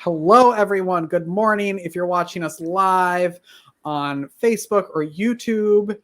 Hello, everyone. Good morning. If you're watching us live on Facebook or YouTube,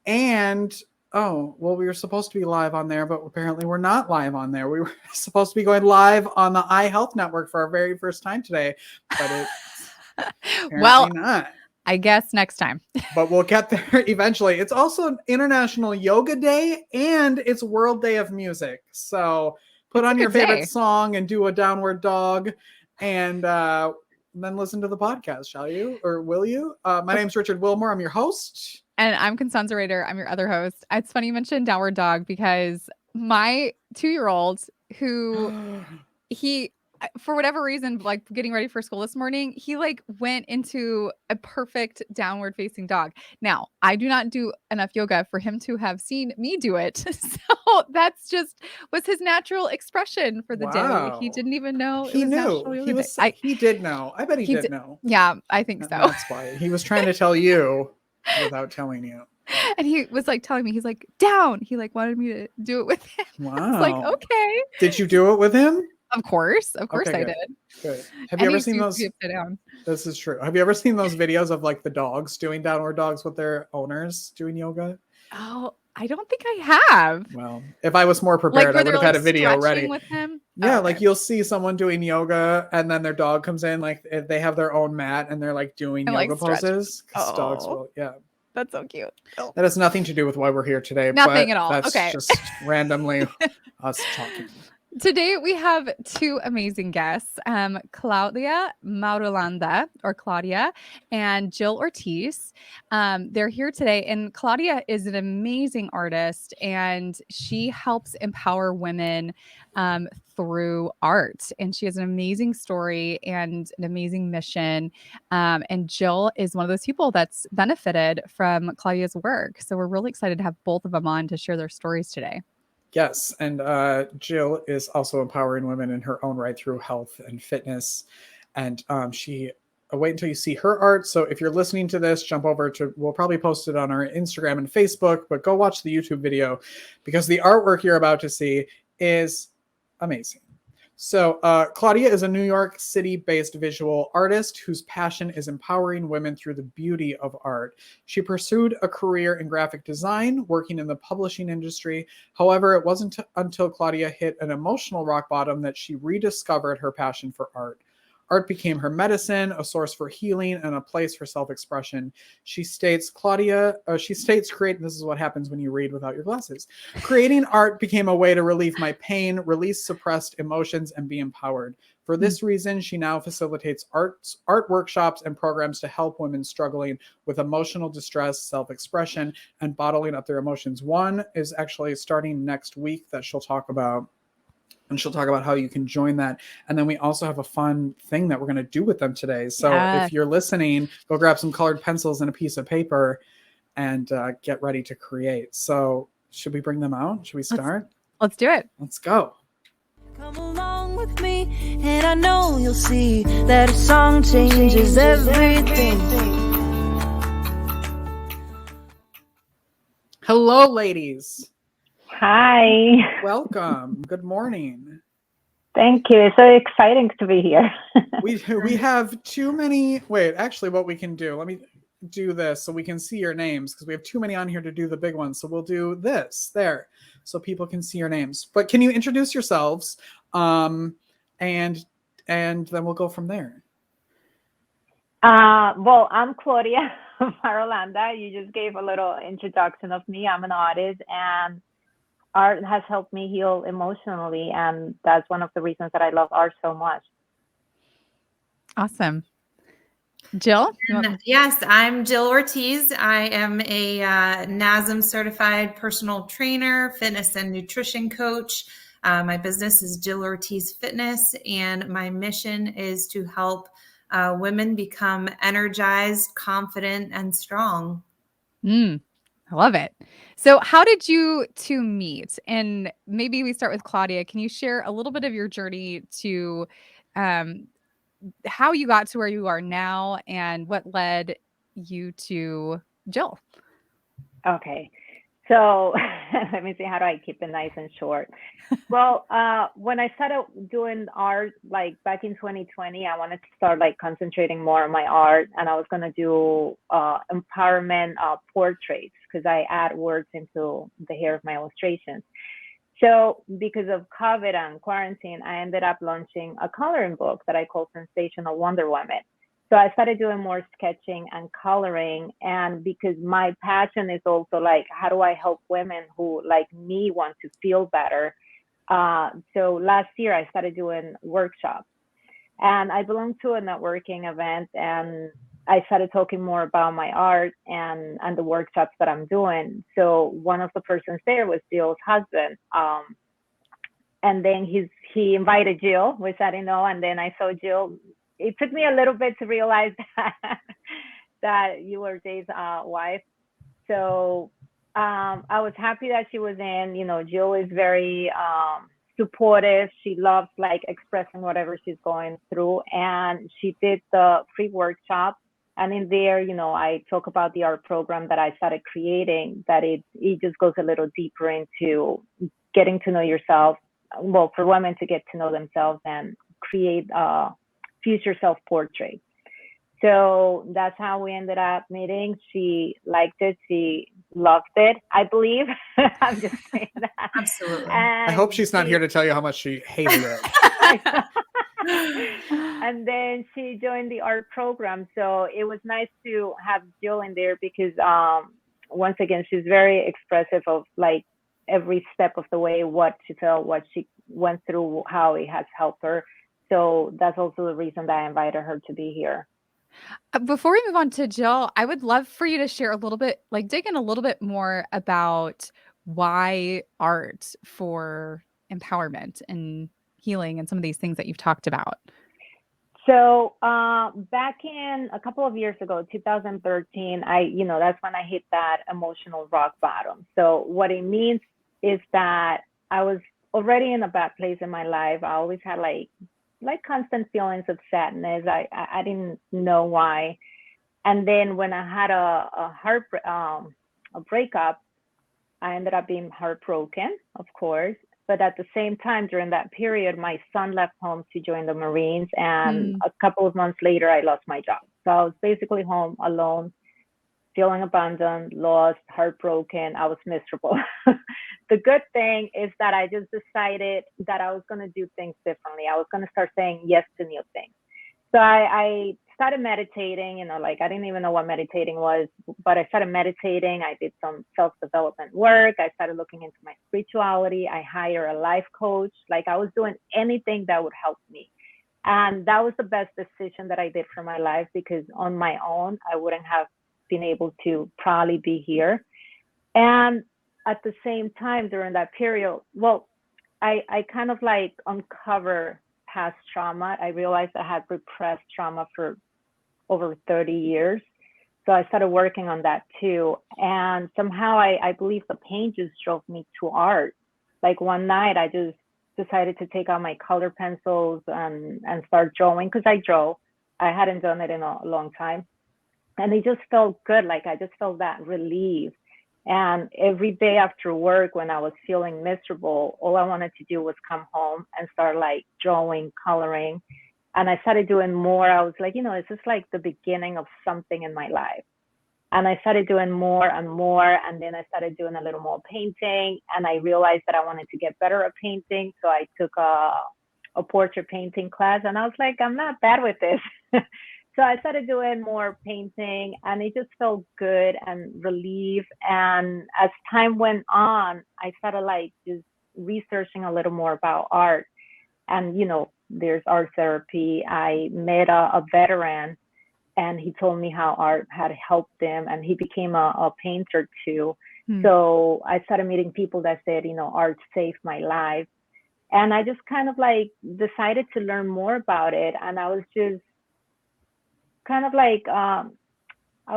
and we were supposed to be live on there, but apparently we're not live on there. We were supposed to be going live on the iHealth Network for our very first time today, but it's apparently not. I guess next time. But we'll get there eventually. It's also International Yoga Day and it's World Day of Music. So put on your favorite song and do a downward dog and then listen to the podcast, shall you? Or will you? My name's Richard Wilmore. I'm your host. And I'm Constanza Rader. I'm your other host. It's funny you mentioned downward dog because my 2-year-old who for whatever reason, like getting ready for school this morning, he like went into a perfect downward facing dog. Now, I do not do enough yoga for him to have seen me do it. So that's just was his natural expression for the day. He didn't even know he knew. He did know. I bet he did know. Yeah, I think so. That's why he was trying to tell you without telling you. And he was like telling me, he's like, down. He like wanted me to do it with him. Wow. I was like, okay. Did you do it with him? Of course okay, I did. Good. Have you ever seen those? This is true. Have you ever seen those videos of like the dogs doing downward dogs with their owners doing yoga? Oh, I don't think I have. Well, if I was more prepared, I would have had a video ready. With him? Yeah, like you'll see someone doing yoga and then their dog comes in, like they have their own mat and they're like doing yoga poses. Dogs will, yeah. That's so cute. That has nothing to do with why we're here today. Nothing at all. That's just randomly us talking. Today we have two amazing guests, Claudia Marulanda, or Claudia, and Jill Ortiz. They're here today, and Claudia is an amazing artist, and she helps empower women through art. And she has an amazing story and an amazing mission. And Jill is one of those people that's benefited from Claudia's work. So we're really excited to have both of them on to share their stories today. Yes, and Jill is also empowering women in her own right through health and fitness. And wait until you see her art. So if you're listening to this, jump over to, we'll probably post it on our Instagram and Facebook, but go watch the YouTube video because the artwork you're about to see is amazing. So Claudia is a New York City-based visual artist whose passion is empowering women through the beauty of art. She pursued a career in graphic design, working in the publishing industry. However, it wasn't until Claudia hit an emotional rock bottom that she rediscovered her passion for art. Art became her medicine, a source for healing, and a place for self-expression. She states, this is what happens when you read without your glasses. Creating art became a way to relieve my pain, release suppressed emotions, and be empowered. For this reason, she now facilitates art workshops and programs to help women struggling with emotional distress, self-expression, and bottling up their emotions. One is actually starting next week that she'll talk about. And she'll talk about how you can join that. And then we also have a fun thing that we're going to do with them today. So if you're listening, go grab some colored pencils and a piece of paper and get ready to create. So should we bring them out? Should we start? Let's do it. Let's go. Come along with me, and I know you'll see that a song changes everything. Hello, ladies. Hi. Welcome. Good morning. Thank you. It's so exciting to be here. we have too many. Wait, actually, what we can do, let me do this so we can see your names because we have too many on here to do the big ones. So we'll do this there so people can see your names. But can you introduce yourselves? And then we'll go from there. Well, I'm Claudia Marulanda. You just gave a little introduction of me. I'm an artist, and art has helped me heal emotionally, and that's one of the reasons that I love art so much. Awesome. Jill? Yes, I'm Jill Ortiz. I am a NASM certified personal trainer, fitness and nutrition coach. My business is Jill Ortiz Fitness, and my mission is to help women become energized, confident, and strong. I love it. So how did you two meet? And maybe we start with Claudia. Can you share a little bit of your journey to how you got to where you are now and what led you to Jill? Okay. So let me see, how do I keep it nice and short? Well, when I started doing art, like back in 2020, I wanted to start like concentrating more on my art, and I was gonna do empowerment portraits because I add words into the hair of my illustrations. So because of COVID and quarantine, I ended up launching a coloring book that I call Sensational Wonder Woman. So I started doing more sketching and coloring. And because my passion is also like, how do I help women who like me want to feel better? So last year I started doing workshops, and I belong to a networking event, and I started talking more about my art and the workshops that I'm doing. So one of the persons there was Jill's husband. And then he invited Jill, which I didn't know. And then I saw Jill. It took me a little bit to realize that you were Jay's wife. So I was happy that she was in. You know, Jill is very supportive. She loves like expressing whatever she's going through. And she did the free workshop. And in there, you know, I talk about the art program that I started creating, that it just goes a little deeper into getting to know yourself. Well, for women to get to know themselves and create a future self-portrait. So that's how we ended up meeting. She liked it. She loved it, I believe. I'm just saying that. Absolutely. I hope she's not here to tell you how much she hated it. And then she joined the art program. So it was nice to have Jill in there because once again, she's very expressive of like every step of the way, what she felt, what she went through, how it has helped her. So that's also the reason that I invited her to be here. Before we move on to Jill, I would love for you to share a little bit, like dig in a little bit more about why art for empowerment and healing and some of these things that you've talked about. So back in a couple of years ago, 2013, that's when I hit that emotional rock bottom. So what it means is that I was already in a bad place in my life. I always had like constant feelings of sadness. I didn't know why. And then when I had a breakup, I ended up being heartbroken, of course. But at the same time, during that period, my son left home to join the Marines. And a couple of months later, I lost my job. So I was basically home alone, feeling abandoned, lost, heartbroken. I was miserable. The good thing is that I just decided that I was going to do things differently. I was going to start saying yes to new things. So I started meditating, I didn't even know what meditating was, but I started meditating. I did some self-development work. I started looking into my spirituality. I hired a life coach. Like I was doing anything that would help me. And that was the best decision that I did for my life, because on my own, I wouldn't have been able to probably be here. And at the same time, during that period, I kind of like uncover past trauma. I realized I had repressed trauma for over 30 years. So I started working on that too. And somehow I believe the pain just drove me to art. Like one night I just decided to take out my color pencils and start drawing, because I draw. I hadn't done it in a long time. And it just felt good. Like I just felt that relief. And every day after work, when I was feeling miserable, all I wanted to do was come home and start like drawing, coloring. And I started doing more. I was like, this is like the beginning of something in my life. And I started doing more and more. And then I started doing a little more painting. And I realized that I wanted to get better at painting. So I took a portrait painting class. And I was like, I'm not bad with this. So I started doing more painting, and it just felt good and relief. And as time went on, I started like just researching a little more about art. And, there's art therapy. I met a veteran, and he told me how art had helped him, and he became a painter too. So I started meeting people that said, art saved my life. And I just kind of like decided to learn more about it. And I was just kind of like, I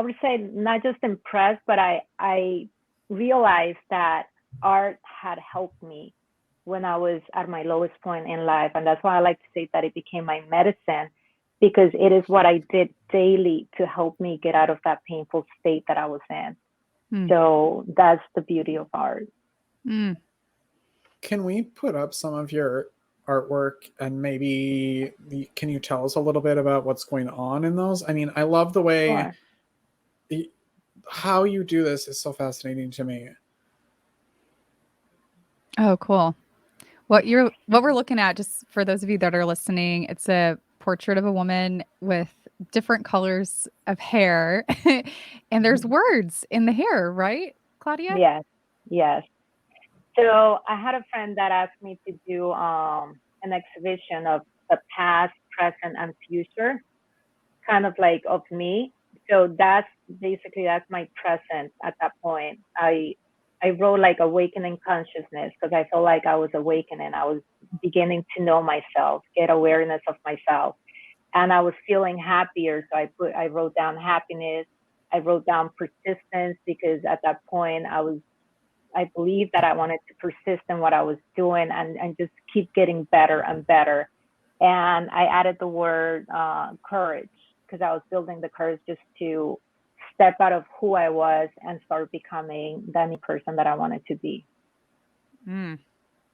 would say not just impressed, but I realized that art had helped me when I was at my lowest point in life. And that's why I like to say that it became my medicine, because it is what I did daily to help me get out of that painful state that I was in. Hmm. So that's the beauty of art. Mm. Can we put up some of your artwork, and maybe can you tell us a little bit about what's going on in those? I mean, I love the way Sure. how you do this is so fascinating to me. Oh, cool. What we're looking at, just for those of you that are listening, it's a portrait of a woman with different colors of hair, and there's words in the hair, right, Claudia? Yes, yes. So I had a friend that asked me to do an exhibition of the past, present, and future, kind of like of me. So that's my present at that point. I wrote like awakening consciousness because I felt like I was awakening. I was beginning to know myself, get awareness of myself, and I was feeling happier. So I wrote down happiness. I wrote down persistence because at that point I believed that I wanted to persist in what I was doing and just keep getting better and better. And I added the word courage because I was building the courage just to step out of who I was and start becoming the new person that I wanted to be.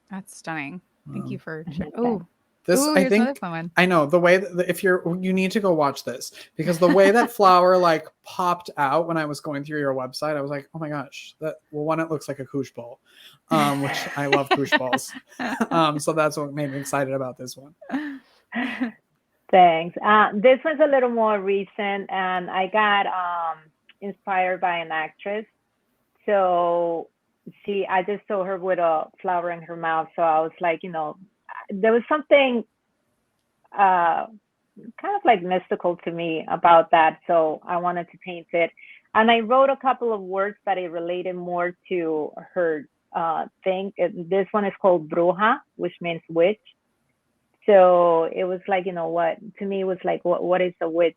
That's stunning. Thank Wow. you for Okay. oh, This, I here's another think, fun one. I know the way that if you need to go watch this, because the way that flower like popped out when I was going through your website, I was like, oh my gosh, one, it looks like a koosh bowl, which I love koosh bowls. So that's what made me excited about this one. Thanks. This one's a little more recent, and I got inspired by an actress. So I just saw her with a flower in her mouth. So I was like, there was something kind of like mystical to me about that. So I wanted to paint it. And I wrote a couple of words that it related more to her thing. This one is called bruja, which means witch. So it was like, to me, it was like, what is a witch?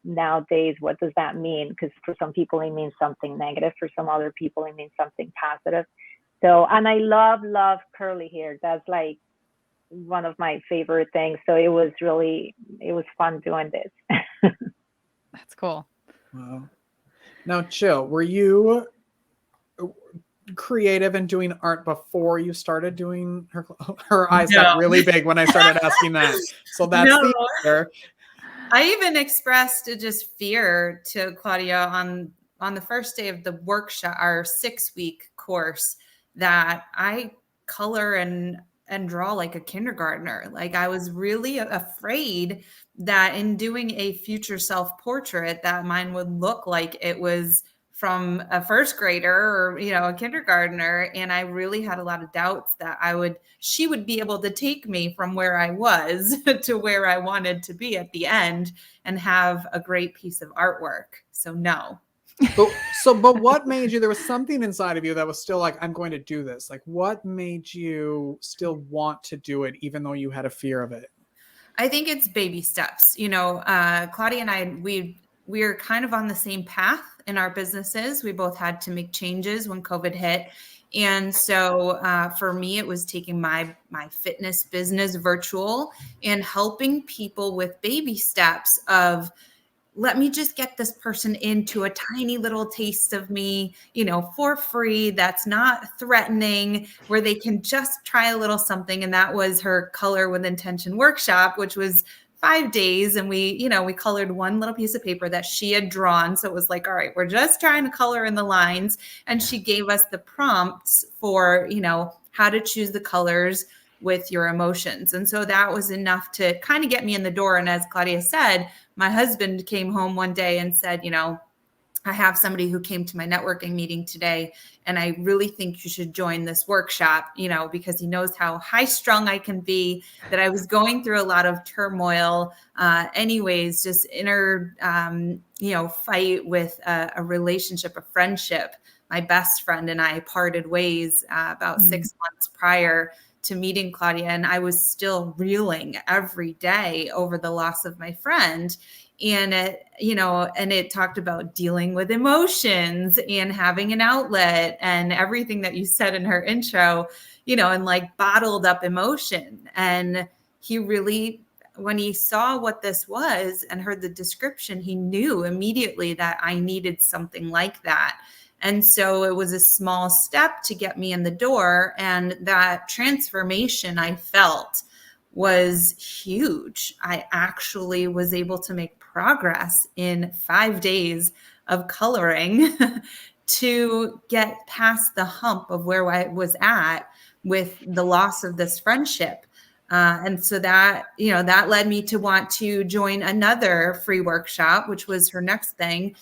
Nowadays, what does that mean? Because for some people, it means something negative. For some other people, it means something positive. So, and I love curly hair. That's like one of my favorite things. So it was fun doing this. That's cool. Wow. Now, Jill, were you creative and doing art before you started doing her eyes got really big when I started asking that. So that's the answer. I even expressed just fear to Claudia on the first day of the workshop, our 6-week course, that I color and draw like a kindergartner. Like I was really afraid that in doing a future self portrait that mine would look like it was from a first grader or, a kindergartner. And I really had a lot of doubts that she would be able to take me from where I was to where I wanted to be at the end and have a great piece of artwork. So no. But what made you, there was something inside of you that was still like, I'm going to do this. Like what made you still want to do it, even though you had a fear of it? I think it's baby steps. Claudia and I, we're kind of on the same path in our businesses. We both had to make changes when COVID hit. And so for me, it was taking my fitness business virtual and helping people with baby steps of, let me just get this person into a tiny little taste of me, for free. That's not threatening, where they can just try a little something. And that was her Color with Intention workshop, which was 5 days. And we colored one little piece of paper that she had drawn. So it was like, all right, we're just trying to color in the lines. And she gave us the prompts for, how to choose the colors with your emotions. And so that was enough to kind of get me in the door. And as Claudia said, my husband came home one day and said, I have somebody who came to my networking meeting today, and I really think you should join this workshop, because he knows how high strung I can be, that I was going through a lot of turmoil, anyways, just inner, fight with a relationship, a friendship. My best friend and I parted ways about 6 months prior to meeting Claudia, and I was still reeling every day over the loss of my friend. And it talked about dealing with emotions and having an outlet and everything that you said in her intro, and like bottled up emotion. And he really, when he saw what this was and heard the description, he knew immediately that I needed something like that. And so it was a small step to get me in the door. And that transformation I felt was huge. I actually was able to make progress in 5 days of coloring to get past the hump of where I was at with the loss of this friendship. And so that, that led me to want to join another free workshop, which was her next thing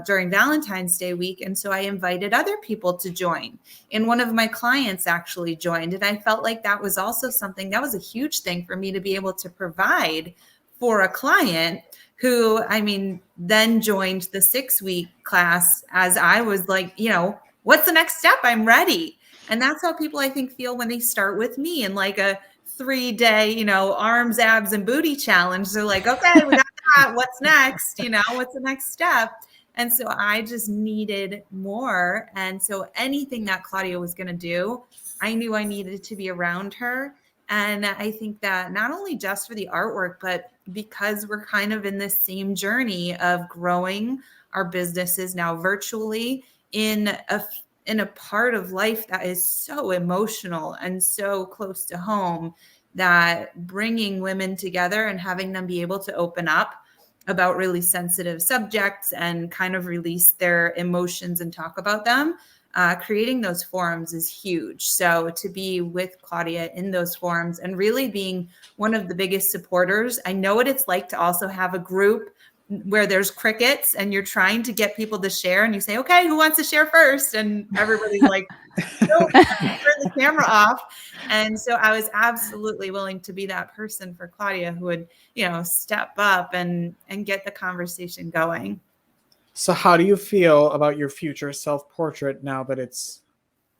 during Valentine's Day week. And so I invited other people to join. And one of my clients actually joined. And I felt like that was also something that was a huge thing for me to be able to provide for a client who, then joined the 6-week class as I was like, what's the next step? I'm ready. And that's how people, I think, feel when they start with me in like a 3-day, arms, abs, and booty challenge. They're like, okay, we got that. What's next? What's the next step? And so I just needed more. And so anything that Claudia was going to do, I knew I needed to be around her. And I think that not only just for the artwork, but because we're kind of in this same journey of growing our businesses now virtually in a part of life that is so emotional and so close to home, that bringing women together and having them be able to open up about really sensitive subjects and kind of release their emotions and talk about them, creating those forums is huge. So to be with Claudia in those forums and really being one of the biggest supporters, I know what it's like to also have a group where there's crickets and you're trying to get people to share and you say, okay, who wants to share first? And everybody's like, no, turn the camera off. And so I was absolutely willing to be that person for Claudia who would, step up and get the conversation going. So how do you feel about your future self-portrait now that it's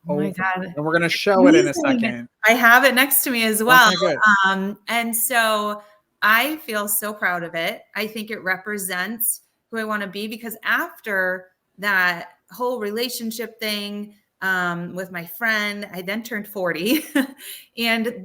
over? My God. And we're going to show it in a second. I have it next to me as well. Okay, good. And so I feel so proud of it. I think it represents who I want to be, because after that whole relationship thing with my friend, I then turned 40 and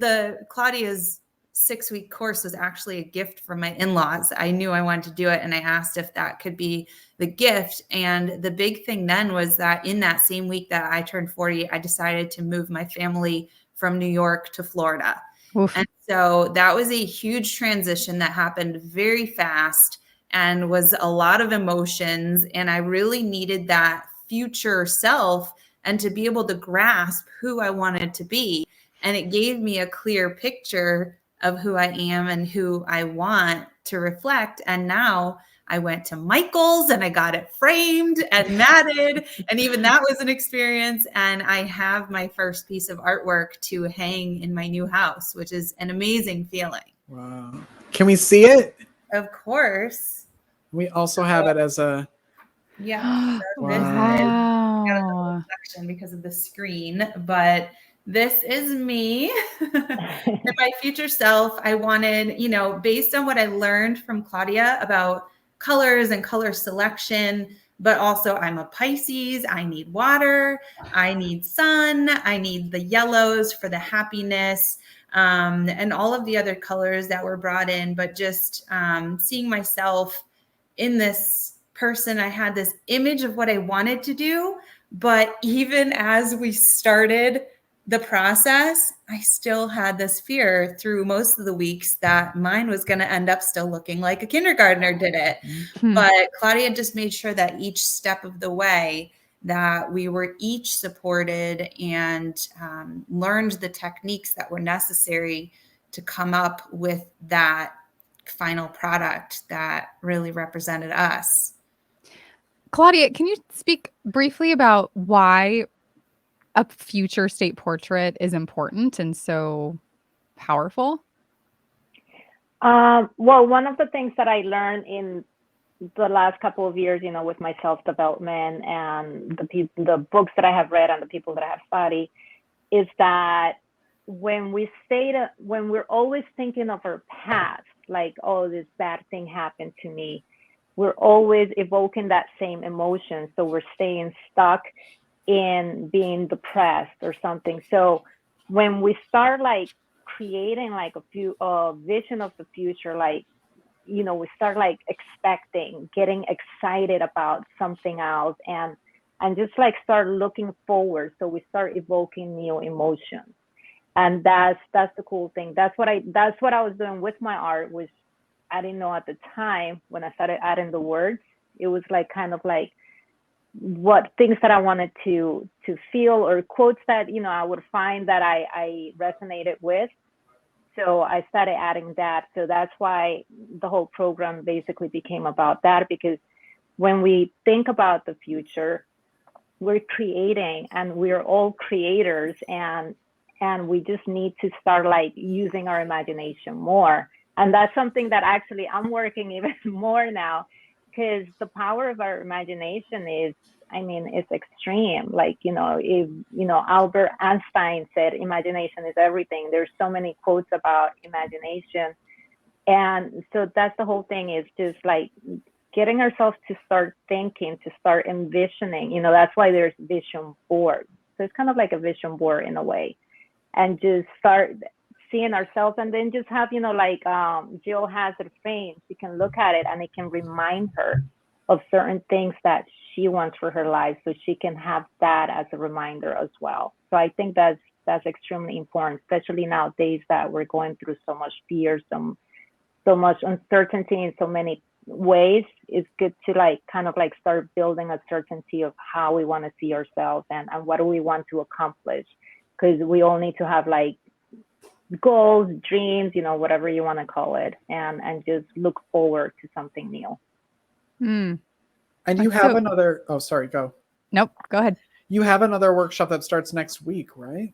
Claudia's 6-week course was actually a gift from my in-laws. I knew I wanted to do it. And I asked if that could be the gift. And the big thing then was that in that same week that I turned 40, I decided to move my family from New York to Florida. Oof. And so that was a huge transition that happened very fast and was a lot of emotions. And I really needed that future self and to be able to grasp who I wanted to be. And it gave me a clear picture of who I am and who I want to reflect. And now I went to Michael's and I got it framed and matted. And even that was an experience. And I have my first piece of artwork to hang in my new house, which is an amazing feeling. Wow. Can we see it? Of course. We also have it as a... Yeah. Wow. Because of the screen, but this is me. And my future self, I wanted, based on what I learned from Claudia about colors and color selection, but also I'm a Pisces. I need water. I need sun. I need the yellows for the happiness, and all of the other colors that were brought in. But just seeing myself in this person, I had this image of what I wanted to do. But even as we started the process, I still had this fear through most of the weeks that mine was going to end up still looking like a kindergartner did it. Mm-hmm. But Claudia just made sure that each step of the way that we were each supported and learned the techniques that were necessary to come up with that final product that really represented us. Claudia, can you speak briefly about why a future state portrait is important and so powerful? Well, one of the things that I learned in the last couple of years, with my self-development and the books that I have read and the people that I have studied, is that when we're always thinking of our past, like, oh, this bad thing happened to me, we're always evoking that same emotion. So we're staying stuck in being depressed or something. So when we start like creating like a vision of the future, like, we start like expecting, getting excited about something else and and just like start looking forward. So we start evoking new emotions. And that's the cool thing. That's what I was doing with my art, which I didn't know at the time when I started adding the words. It was like kind of like what things that I wanted to feel, or quotes that, you know, I would find that I resonated with. So I started adding that. So that's why the whole program basically became about that, because when we think about the future, we're creating, and we're all creators, and we just need to start like using our imagination more. And that's something that actually I'm working even more now, because the power of our imagination is, I mean, it's extreme. Like, you know, if, you know, Albert Einstein said imagination is everything. There's so many quotes about imagination. And so that's the whole thing, is just like getting ourselves to start thinking, to start envisioning. You know, that's why there's vision boards. So it's kind of like a vision board in a way, and just start seeing ourselves, and then just have, you know, like Jill has her frame. She can look at it and it can remind her of certain things that she wants for her life, so she can have that as a reminder as well. So I think that's extremely important, especially nowadays that we're going through so much fear, so much uncertainty in so many ways. It's good to like kind of like start building a certainty of how we want to see ourselves, and what do we want to accomplish, because we all need to have like goals, dreams, you know, whatever you want to call it, and just look forward to something new. Mm. And you have another, oh, sorry, go. Nope, go ahead. You have another workshop that starts next week, right?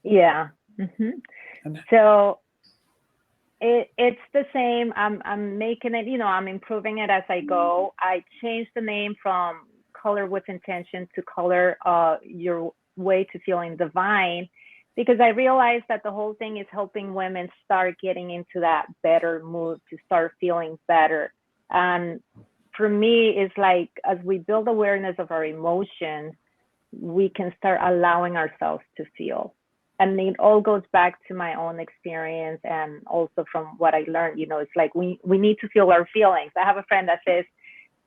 Yeah. Mm-hmm. And so it's the same. I'm making it, you know, I'm improving it as I go. I changed the name from Color with Intention to Color Your Way to Feeling Divine, because I realized that the whole thing is helping women start getting into that better mood, to start feeling better. And for me, it's like, as we build awareness of our emotions, we can start allowing ourselves to feel. And it all goes back to my own experience, and also from what I learned. You know, it's like we need to feel our feelings. I have a friend that says,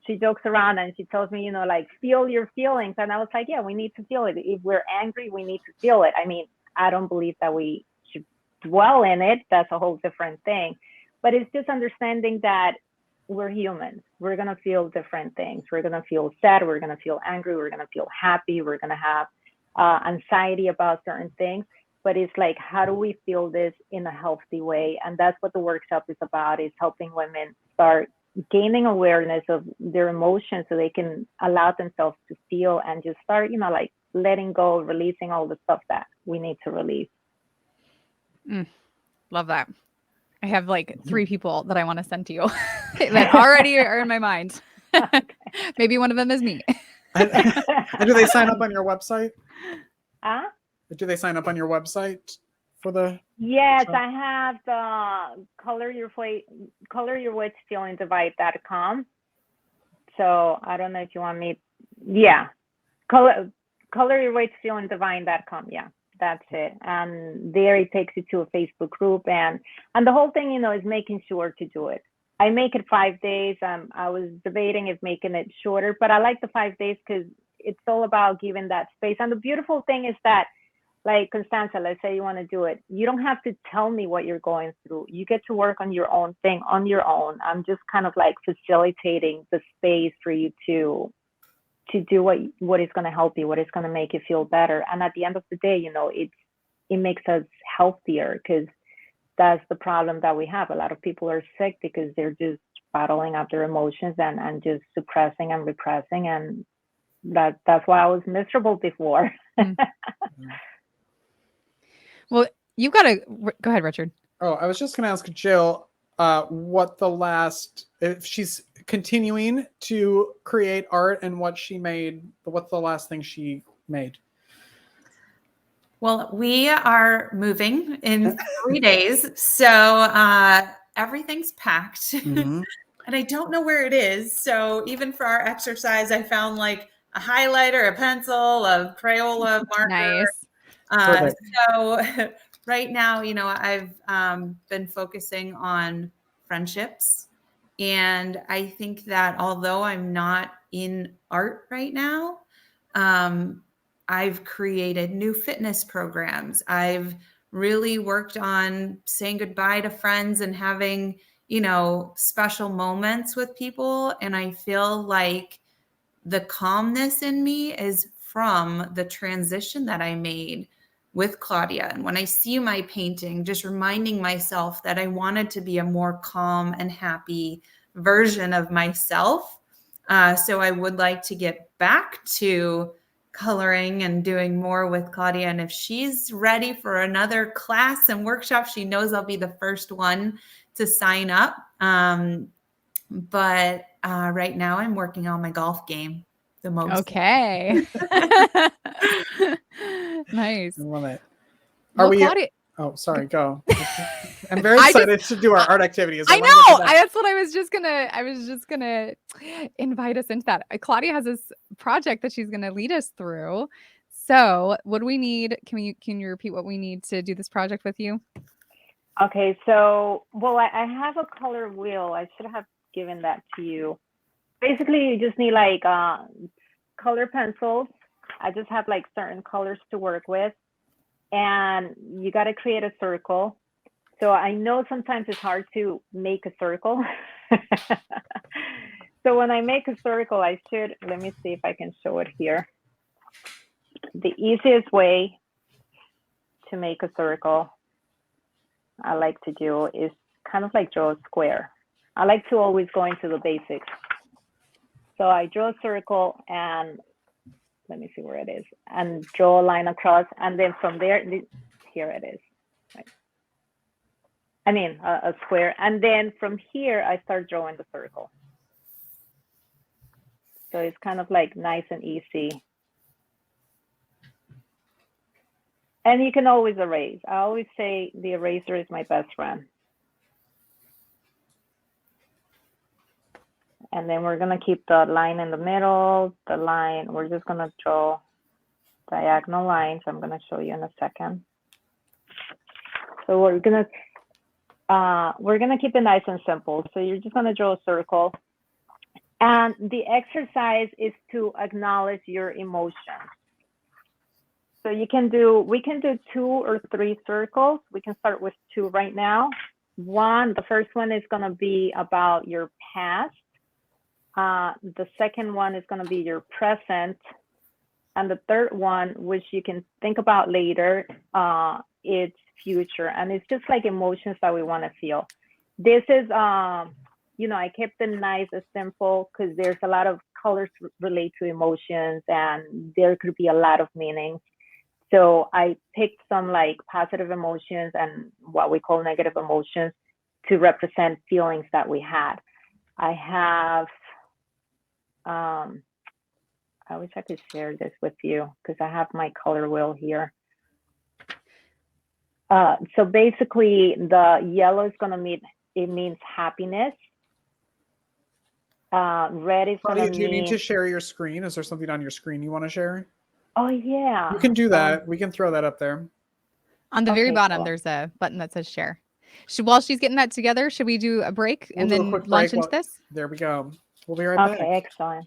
she jokes around and she tells me, you know, like, feel your feelings. And I was like, yeah, we need to feel it. If we're angry, we need to feel it. I mean, I don't believe that we should dwell in it. That's a whole different thing. But it's just understanding that we're humans. We're going to feel different things. We're going to feel sad. We're going to feel angry. We're going to feel happy. We're going to have anxiety about certain things. But it's like, how do we feel this in a healthy way? And that's what the workshop is about, is helping women start gaining awareness of their emotions, so they can allow themselves to feel, and just start, you know, like letting go, releasing all the stuff that we need to release. Love that. I have like 3 people that I want to send to you that already are in my mind. Maybe one of them is me. And do they sign up on your website? Do they sign up on your website for the? Yes, I have the color your way to feeling divine.com. So I don't know if you want me. Yeah, color your way to feeling divine.com. Yeah, that's it. And there it takes you to a Facebook group, and the whole thing, you know, is making sure to do it. I make it 5 days. I was debating if making it shorter, but I like the 5 days because it's all about giving that space. And the beautiful thing is that, like, Constanza, let's say you want to do it. You don't have to tell me what you're going through. You get to work on your own thing on your own. I'm just kind of like facilitating the space for you to do what is going to help you, what is going to make you feel better. And at the end of the day, you know, it makes us healthier, because that's the problem that we have. A lot of people are sick because they're just bottling up their emotions and just suppressing and repressing. And that's why I was miserable before. Well, you've got to go ahead, Richard. Oh, I was just going to ask Jill if she's continuing to create art, and what's the last thing she made? Well, we are moving in 3 days. So everything's packed. Mm-hmm. And I don't know where it is. So even for our exercise, I found like a highlighter, a pencil, a Crayola marker. Nice. So right now, you know, I've been focusing on friendships. And I think that although I'm not in art right now, I've created new fitness programs. I've really worked on saying goodbye to friends and having, special moments with people. And I feel like the calmness in me is from the transition that I made with Claudia. And when I see my painting, just reminding myself that I wanted to be a more calm and happy version of myself. So I would like to get back to coloring and doing more with Claudia. And if she's ready for another class and workshop, she knows I'll be the first one to sign up. But right now I'm working on my golf game the most. Okay. Nice. I love it. Well, Claudia, Oh, sorry. Go. I'm very excited to do our art activities. I know. That's what I was just gonna invite us into that. Claudia has this project that she's gonna lead us through. So, what do we need? Can you repeat what we need to do this project with you? Okay. So, well, I have a color wheel. I should have given that to you. Basically, you just need like color pencils. I just have like certain colors to work with. And you got to create a circle. So I know sometimes it's hard to make a circle. So when I make a circle, let me see if I can show it here. The easiest way to make a circle I like to do is kind of like draw a square. I like to always go into the basics. So I draw a circle and let me see where it is, and draw a line across, and then from there, here it is. Right. I mean, a square, and then from here, I start drawing the circle. So it's kind of like nice and easy. And you can always erase. I always say the eraser is my best friend. And then we're going to keep the line in the middle, the line, we're just going to draw diagonal lines. I'm going to show you in a second. So we're going to keep it nice and simple. So you're just going to draw a circle. And the exercise is to acknowledge your emotions. So we can do 2 or 3 circles. We can start with 2 right now. The first one is going to be about your past. The second one is going to be your present. And the third one, which you can think about later, it's future. And it's just like emotions that we want to feel. This is, I kept it nice and simple because there's a lot of colors relate to emotions and there could be a lot of meanings. So I picked some like positive emotions and what we call negative emotions to represent feelings that we had. I have, I wish I could share this with you because I have my color wheel here. So basically the yellow is going to mean, it means happiness. Red is going to mean... Do you need to share your screen? Is there something on your screen you want to share? Oh, yeah. You can do that. We can throw that up there. On the very bottom, there's a button that says share. While she's getting that together, should we do a break and then launch into this? There we go. We'll be right back. Okay, excellent.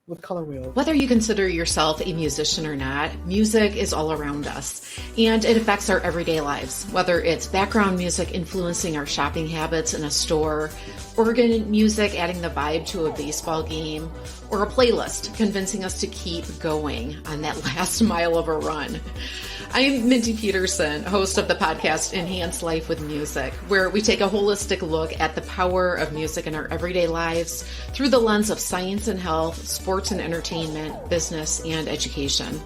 With color wheel. Whether you consider yourself a musician or not, music is all around us, and it affects our everyday lives. Whether it's background music influencing our shopping habits in a store, organ music adding the vibe to a baseball game, or a playlist convincing us to keep going on that last mile of a run. I'm Mindy Peterson, host of the podcast Enhance Life with Music, where we take a holistic look at the power of music in our everyday lives through the lens of science and health, sports and entertainment, business, and education.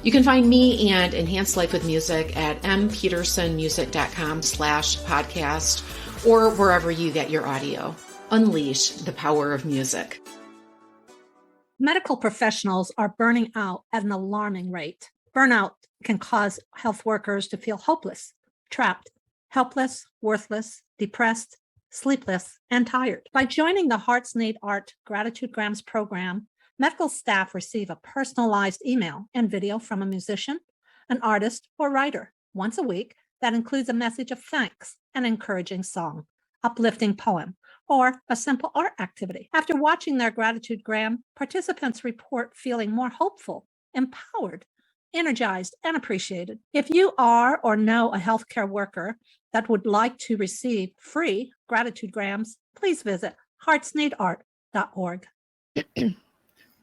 You can find me and Enhance Life with Music at mpetersonmusic.com/podcast or wherever you get your audio. Unleash the power of music. Medical professionals are burning out at an alarming rate. Burnout can cause health workers to feel hopeless, trapped, helpless, worthless, depressed, sleepless, and tired. By joining the Hearts Need Art Gratitude Grams program, medical staff receive a personalized email and video from a musician, an artist, or writer once a week that includes a message of thanks, an encouraging song, uplifting poem, or a simple art activity. After watching their gratitude gram, participants report feeling more hopeful, empowered, energized, and appreciated. If you are or know a healthcare worker that would like to receive free gratitude grams, please visit heartsneedart.org.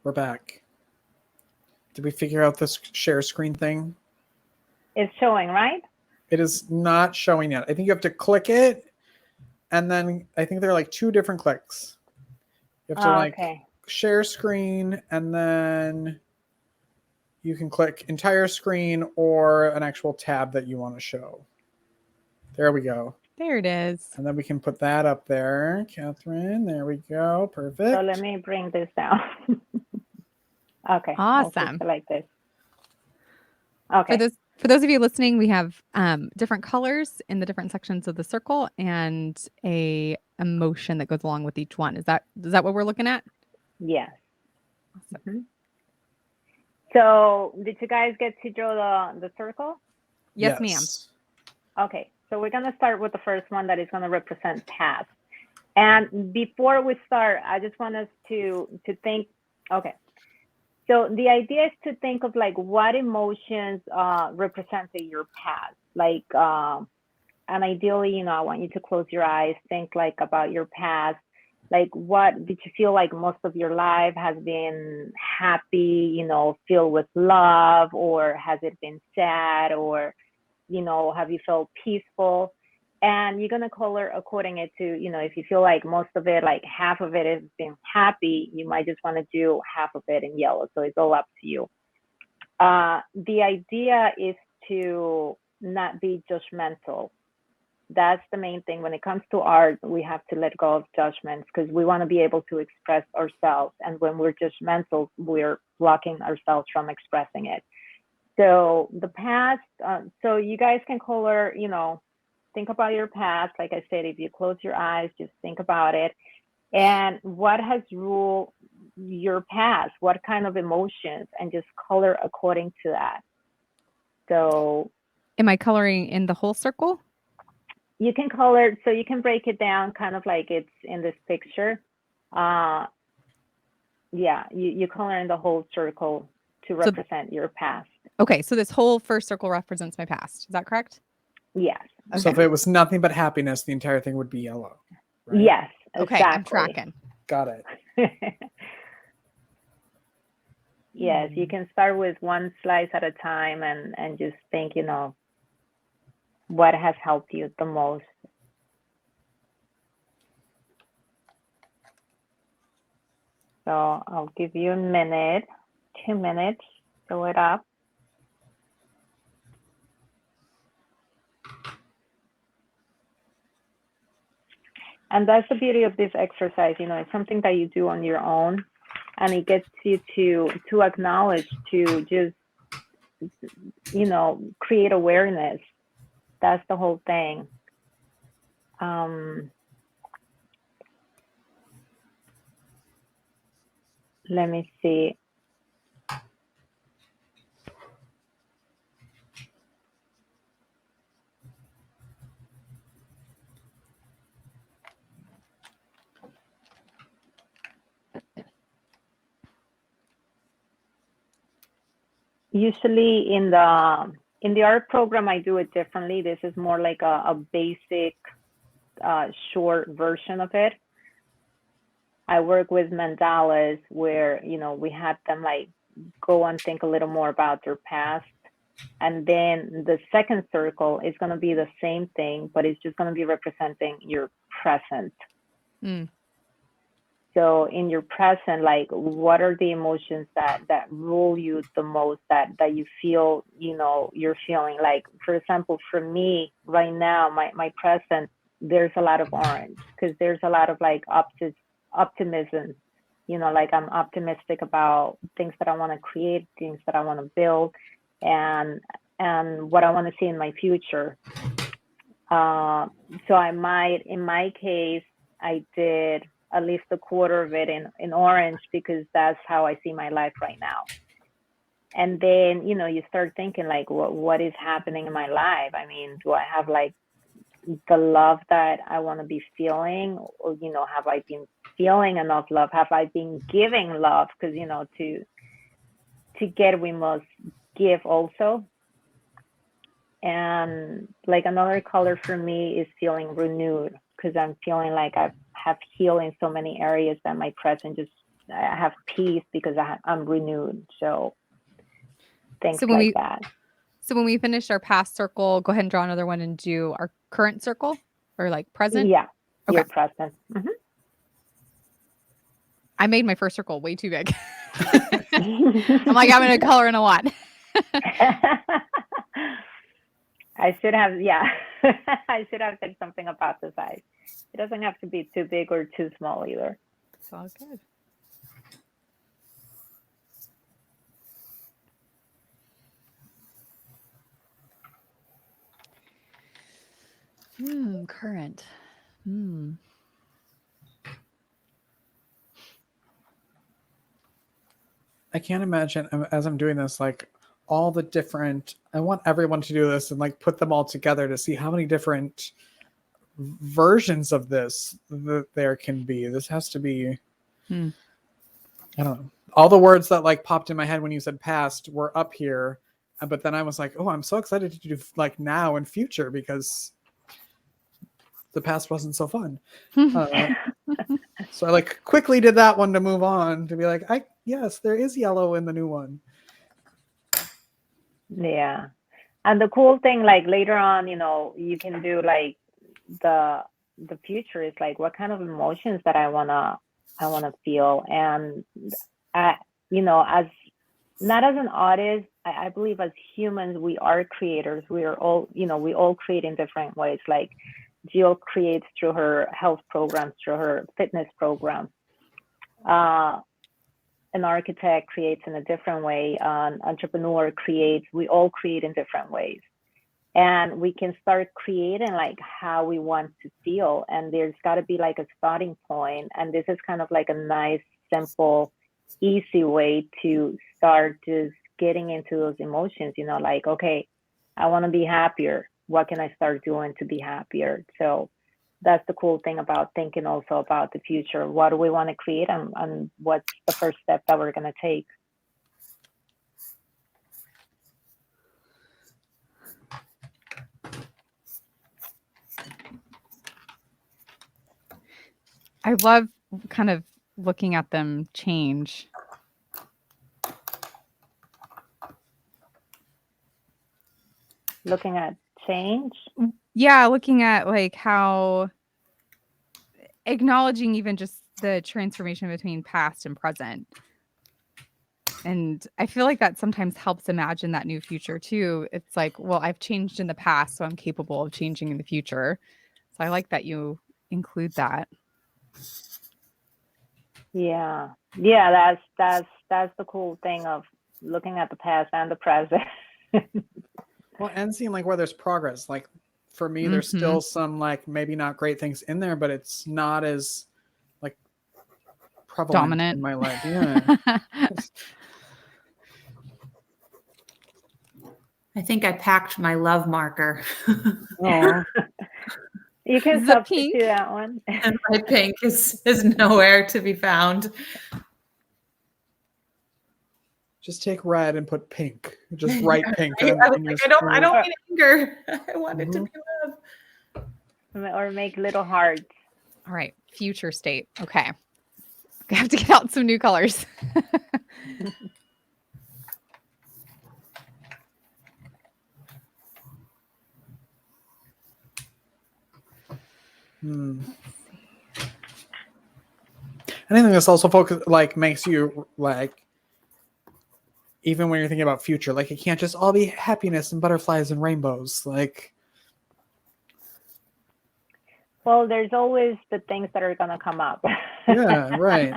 We're back. Did we figure out this share screen thing? It's showing, right? It is not showing yet. I think you have to click it, and then I think there are like 2 different clicks. You have to Okay. share screen, and then you can click entire screen or an actual tab that you want to show. There we go. There it is. And then we can put that up there, Catherine. There we go. Perfect. So let me bring this down. Okay. Awesome. Like this. Okay. For those of you listening, we have different colors in the different sections of the circle and a emotion that goes along with each one. Is that what we're looking at? Yes. Awesome. Mm-hmm. So did you guys get to draw the circle? Yes, ma'am. Okay. So we're going to start with the first one that is going to represent past. And before we start, I just want us to think, okay. So the idea is to think of like what emotions represented your past. Like, and ideally, I want you to close your eyes, think like about your past. Like, what did you feel like most of your life has been happy, filled with love, or has it been sad, or, have you felt peaceful? And you're going to color according it to, if you feel like most of it, like half of it has been happy, you might just want to do half of it in yellow. So it's all up to you. The idea is to not be judgmental. That's the main thing. When it comes to art, we have to let go of judgments because we want to be able to express ourselves. And when we're judgmental, we're blocking ourselves from expressing it. So the past, so you guys can color, think about your past. Like I said, if you close your eyes, just think about it. And what has ruled your past? What kind of emotions? And just color according to that. So am I coloring in the whole circle? You can color, so you can break it down kind of like it's in this picture. Yeah, you color in the whole circle to represent your past. Okay, so this whole first circle represents my past. Is that correct? Yes. Okay. So if it was nothing but happiness, the entire thing would be yellow. Right? Yes. Okay, exactly. I'm tracking. Got it. Yes, you can start with one slice at a time and just think, what has helped you the most. So I'll give you a minute, 2 minutes, fill it up. And that's the beauty of this exercise. It's something that you do on your own, and it gets you to acknowledge, to just, create awareness. That's the whole thing. Let me see. Usually in the art program, I do it differently. This is more like a basic short version of it. I work with mandalas where, we had them like go and think a little more about their past. And then the second circle is going to be the same thing, but it's just going to be representing your present. Mm. So in your present, like, what are the emotions that rule you the most, that you feel, you're feeling? Like, for example, for me right now, my present, there's a lot of orange because there's a lot of like optimism, like I'm optimistic about things that I want to create, things that I want to build, and what I want to see in my future. So I might, in my case, I did at least a quarter of it in orange because that's how I see my life right now. And then, you start thinking like, what is happening in my life? I mean, do I have like the love that I want to be feeling? Or, have I been feeling enough love? Have I been giving love? Because, to get, we must give also. And like another color for me is feeling renewed, because I'm feeling like I have healed in so many areas that my present just, I have peace because I'm renewed. So things So when like we that. so when we finish our past circle, go ahead and draw another one and do our current circle or like present. Yeah, Okay. your present. Mhm. I made my first circle way too big. I'm like, I'm gonna color in a lot. I should have, yeah. I should have said something about the size. It doesn't have to be too big or too small either. It's all good. Current. I can't imagine as I'm doing this, like all the different, I want everyone to do this and like put them all together to see how many different versions of this that there can be. This has to be, I don't know. All the words that like popped in my head when you said past were up here. But then I was like, oh, I'm so excited to do like now and future because the past wasn't so fun. So I like quickly did that one to move on to be like, yes, there is yellow in the new one. Yeah. And the cool thing, like later on, you can do like the future is like what kind of emotions that I wanna feel. And as not as an artist, I believe as humans we are creators. We are all, we all create in different ways. Like Jill creates through her health programs, through her fitness programs. An architect creates in a different way. An entrepreneur creates. We all create in different ways. And we can start creating like how we want to feel. And there's got to be like a starting point. And this is kind of like a nice, simple, easy way to start just getting into those emotions, like, okay, I want to be happier. What can I start doing to be happier? So that's the cool thing about thinking also about the future. What do we want to create, and what's the first step that we're going to take? I love kind of looking at them change. Looking at change? Yeah, looking at like how acknowledging even just the transformation between past and present. And I feel like that sometimes helps imagine that new future too. It's like, well, I've changed in the past, so I'm capable of changing in the future. So I like that you include that. Yeah. Yeah, that's the cool thing of looking at the past and the present. Well, and seeing like where there's progress. Like for me, there's still some like maybe not great things in there, but it's not as like prevalent Dominant in my life. Yeah. I think I packed my love marker. Oh, You can The substitute pink? that one. And my pink is nowhere to be found. just take red and put pink. Just write pink. I on your don't need anger. I want it to be love. Or make little hearts. All right, future state. Okay. I have to get out some new colors. Anything that's also focused, like makes you like, even when you're thinking about future, like it can't just all be happiness and butterflies and rainbows. Like, Well, there's always the things that are gonna come up. yeah, right.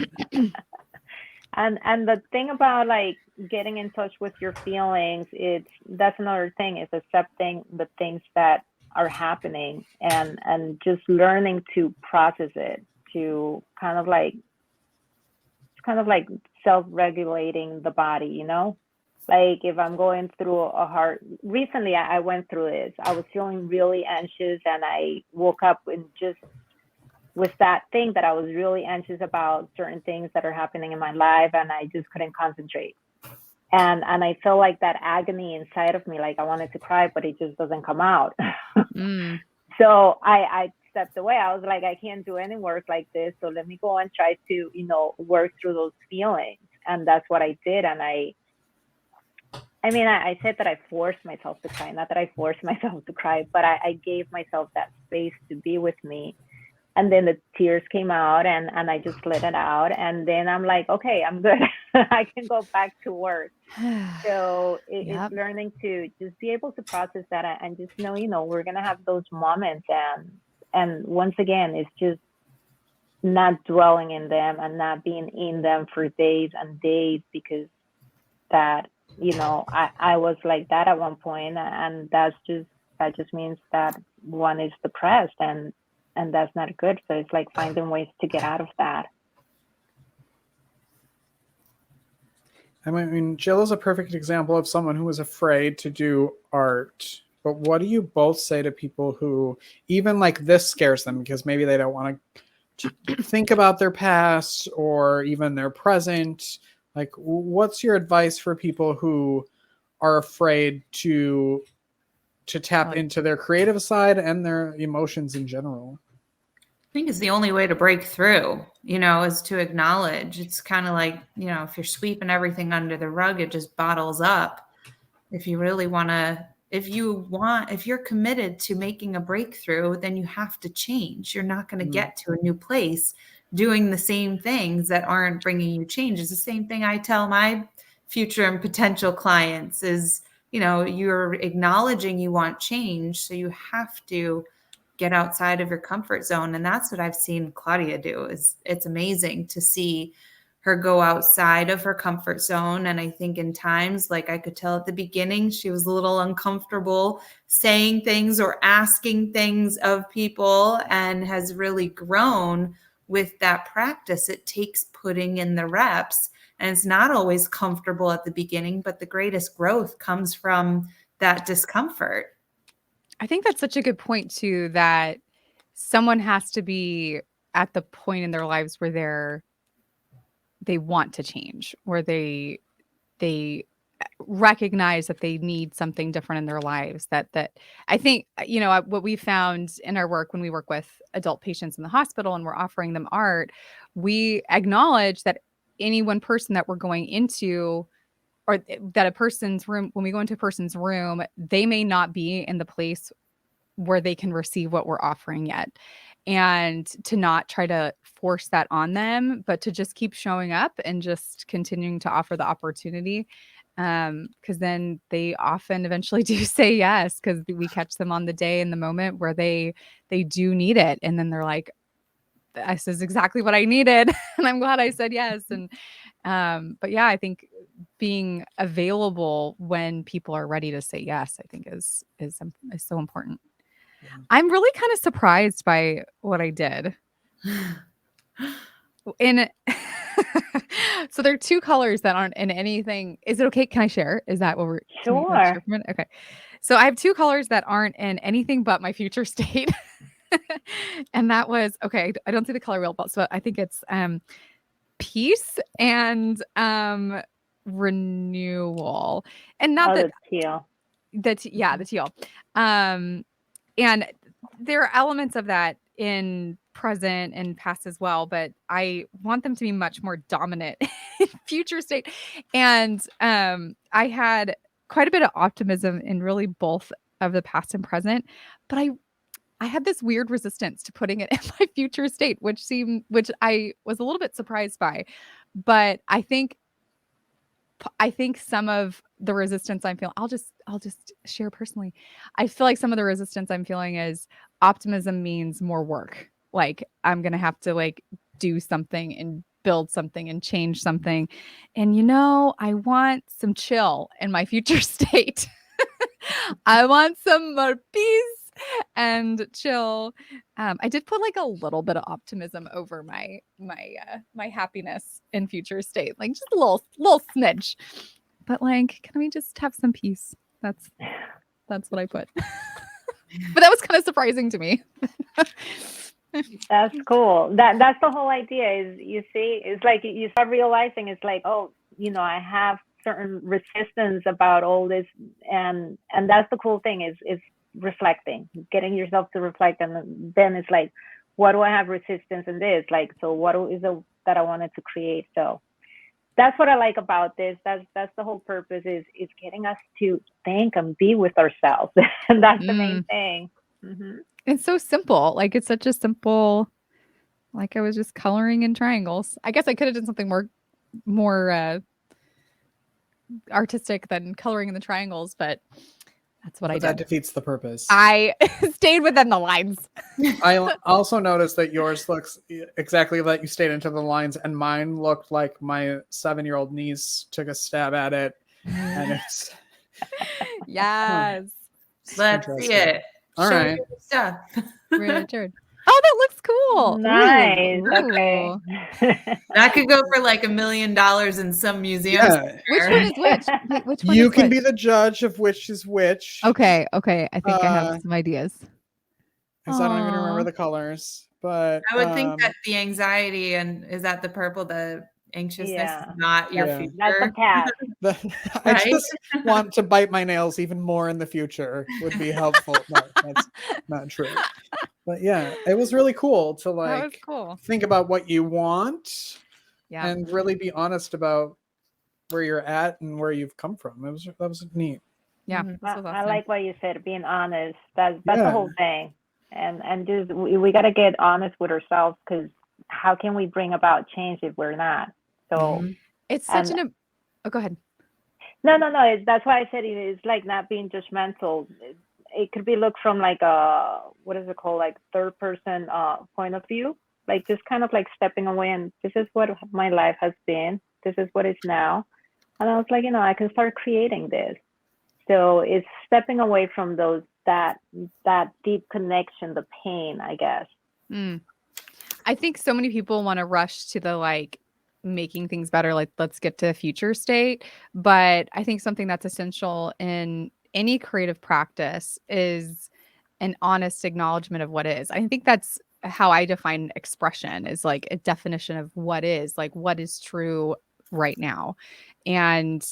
And the thing about like getting in touch with your feelings, that's another thing, is accepting the things that are happening and just learning to process it, to kind of like self-regulating the body, like if I'm going through a hard, recently I went through this, I was feeling really anxious and I woke up and just with that thing that I was really anxious about certain things that are happening in my life, and I just couldn't concentrate. And I feel like that agony inside of me, like I wanted to cry, but it just doesn't come out. So I stepped away. I was like, I can't do any work like this. So let me go and try to, work through those feelings. And that's what I did. And I said that I forced myself to cry, not that I forced myself to cry, but I gave myself that space to be with me. And then the tears came out and I just let it out. And then I'm like, okay, I'm good. I can go back to work. So it's learning to just be able to process that and just know, we're going to have those moments. And once again, it's just not dwelling in them and not being in them for days and days, because that, I was like that at one point, and that just means that one is depressed, and that's not good. So it's like finding ways to get out of that. I mean, Jill is a perfect example of someone who was afraid to do art. But what do you both say to people who, even like this scares them because maybe they don't want to think about their past or even their present? Like, what's your advice for people who are afraid to tap into their creative side and their emotions in general? I think it's the only way to break through, is to acknowledge. It's kind of like, if you're sweeping everything under the rug, it just bottles up. If you really want to, if you're committed to making a breakthrough, then you have to change. You're not going to get to a new place doing the same things that aren't bringing you change. It's the same thing I tell my future and potential clients is, you're acknowledging you want change. So you have to get outside of your comfort zone. And that's what I've seen Claudia do. It's amazing to see her go outside of her comfort zone. And I think in times, like I could tell at the beginning, she was a little uncomfortable saying things or asking things of people, and has really grown with that practice. It takes putting in the reps, and it's not always comfortable at the beginning, but the greatest growth comes from that discomfort. I think that's such a good point too, that someone has to be at the point in their lives where they want to change, or they recognize that they need something different in their lives. That I think, what we found in our work when we work with adult patients in the hospital and we're offering them art, we acknowledge that any one person that we're going into, or that a person's room, when we go into a person's room, they may not be in the place where they can receive what we're offering yet. And to not try to force that on them, but to just keep showing up and just continuing to offer the opportunity. Because then they often eventually do say yes, because we catch them on the day in the moment where they do need it. And then they're like, this is exactly what I needed. And I'm glad I said yes. And but yeah, I think being available when people are ready to say yes, I think is so important. Yeah. I'm really kind of surprised by what I did. So there are two colors that aren't in anything. Is it okay? Can I share? Is that what we're sure? Okay. So I have two colors that aren't in anything but my future state. And that was, okay, I don't see the color wheel, so I think it's peace and renewal. And not that the teal. The teal. And there are elements of that in present and past as well, but I want them to be much more dominant in future state. And I had quite a bit of optimism in really both of the past and present, but I had this weird resistance to putting it in my future state, which I was a little bit surprised by. But I think some of the resistance I'm feeling, I'll just share personally. I feel like some of the resistance I'm feeling is optimism means more work. Like I'm going to have to do something and build something and change something. And I want some chill in my future state. I want some more peace and chill. I did put a little bit of optimism over my happiness in future state, just a little smidge. But can we just have some peace? That's what I put. But that was kind of surprising to me. That's cool. That's the whole idea. Is you see, it's like you start realizing it's like, oh, I have certain resistance about all this, and that's the cool thing is reflecting, getting yourself to reflect, and then it's like, what do I have resistance in this? Like, so what is it that I wanted to create? So that's what I like about this. That's the whole purpose is getting us to think and be with ourselves. And that's the main thing. Mm-hmm. It's so simple. Like it's such a simple, like I was just coloring in triangles. I guess I could have done something more artistic than coloring in the triangles, but that's what I did. That defeats the purpose. I stayed within the lines. I also noticed that yours looks exactly like you stayed into the lines, and mine looked like my 7-year-old niece took a stab at it, and it's Yes. Let's see it. All Show right. me your stuff. Richard. Oh, that looks cool. Nice. Ooh. Okay. That could go for like $1 million in some museums. Yeah. Which one is which? Wait, which one You is can which? be the judge of which is which. Okay. I think I Uh, have some ideas. Because I don't even remember Aw. the colors, but I would think that the anxiety is that the purple, the anxiousness Yeah. is not your Yeah. future. That's a cat. I Right? just want to bite my nails even more in the future would be helpful. No, that's not true. But yeah, it was really cool to That was like cool. think about what you want Yeah. and really be honest about where you're at and where you've come from. That was neat. Yeah. Mhm. This was I awesome. like what you said, being honest. That's Yeah. the whole thing. And just we got to get honest with ourselves, because how can we bring about change if we're not? So Mhm. It's such and- oh, go ahead. no, that's why I said it's like not being judgmental. It could be looked from like a, what is it called, like third person point of view, like just kind of like stepping away, and this is what my life has been, this is what it's now, and I was like, I can start creating this. So it's stepping away from that deep connection, the pain, I guess. I think so many people want to rush to the like making things better, like let's get to a future state. But I think something that's essential in any creative practice is an honest acknowledgement of what is. I think that's how I define expression, is like a definition of what is, like what is true right now. And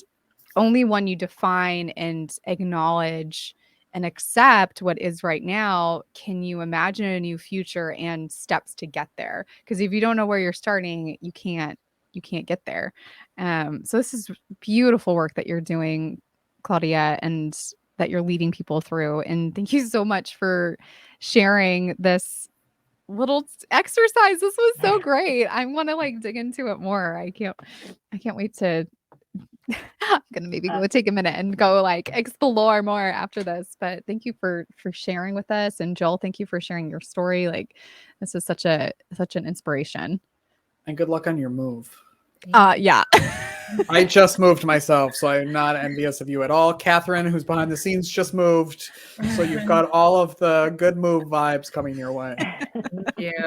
only when you define and acknowledge and accept what is right now can you imagine a new future and steps to get there. Because if you don't know where you're starting, you can't get there. So this is beautiful work that you're doing, Claudia, and that you're leading people through. And thank you so much for sharing this little exercise. This was so great. I want to like dig into it more. I can't wait to I'm gonna maybe go take a minute and go like explore more after this. But thank you for sharing with us. And Joel, thank you for sharing your story. Like this is such an inspiration. And good luck on your move. Yeah. I just moved myself, so I'm not envious of you at all. Catherine, who's behind the scenes, just moved. So you've got all of the good move vibes coming your way. Thank you.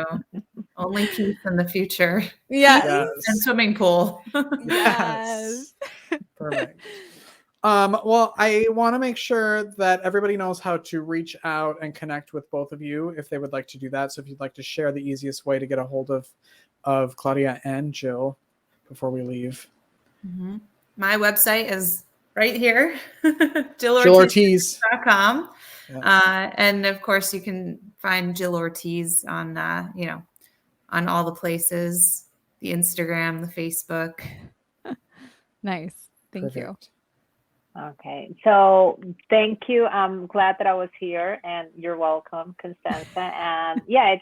Only peace in the future. Yes. And swimming pool. Yes. Perfect. Well, I want to make sure that everybody knows how to reach out and connect with both of you if they would like to do that. So if you'd like to share the easiest way to get a hold of Claudia and Jill before we leave. Mm-hmm. My website is right here, JillOrtiz.com. JillOrtiz.com. And of course you can find Jill Ortiz on, on all the places, the Instagram, the Facebook. Nice. Thank you. Perfect. Okay, so thank you. I'm glad that I was here, and you're welcome, Constanza. And yeah,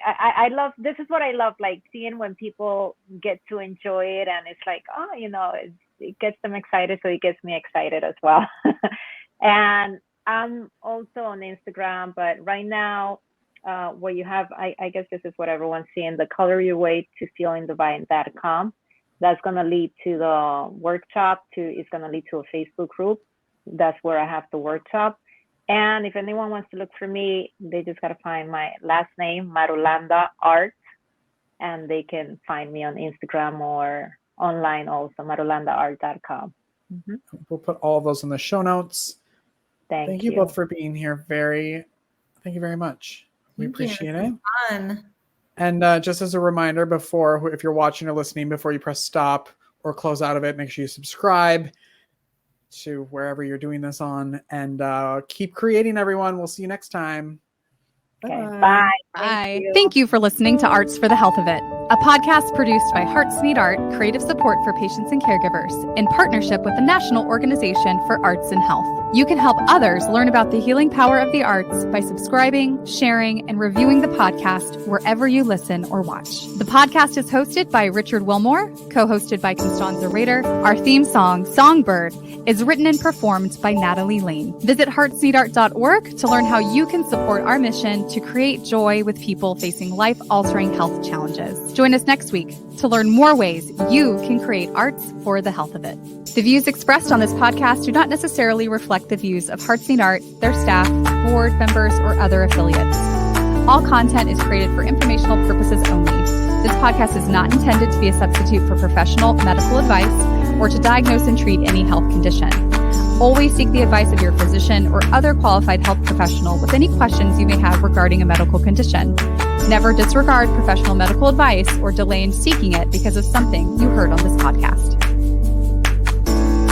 I love, this is what I love, like seeing when people get to enjoy it, and it's like, it gets them excited, so it gets me excited as well. And I'm also on Instagram, but right now, where you have, I guess this is what everyone's seeing, the Color Your Way to feelingdivine.com. That's going to lead to the workshop, it's going to lead to a Facebook group. That's where I have the workshop. And if anyone wants to look for me, they just got to find my last name, Marulanda Art, and they can find me on Instagram or online also, marulandaart.com. Mm-hmm. We'll put all of those in the show notes. Thank you both for being here. Thank you very much. We appreciate it. Fun. And just as a reminder, if you're watching or listening, before you press stop or close out of it, make sure you subscribe to wherever you're doing this on, and keep creating, everyone. We'll see you next time. Okay, Bye-bye. bye. Bye. Thank you for listening to Arts for the Health of It, a podcast produced by Hearts Need Art, creative support for patients and caregivers, in partnership with the National Organization for Arts and Health. You can help others learn about the healing power of the arts by subscribing, sharing, and reviewing the podcast wherever you listen or watch. The podcast is hosted by Richard Wilmore, co-hosted by Constanza Rader. Our theme song, Songbird, is written and performed by Natalie Lane. Visit heartsneedart.org to learn how you can support our mission to create joy with people facing life-altering health challenges. Join us next week to learn more ways you can create arts for the health of it. The views expressed on this podcast do not necessarily reflect the views of Hearts Need Art, their staff, board members, or other affiliates. All content is created for informational purposes only. This podcast is not intended to be a substitute for professional medical advice or to diagnose and treat any health condition. Always seek the advice of your physician or other qualified health professional with any questions you may have regarding a medical condition. Never disregard professional medical advice or delay in seeking it because of something you heard on this podcast.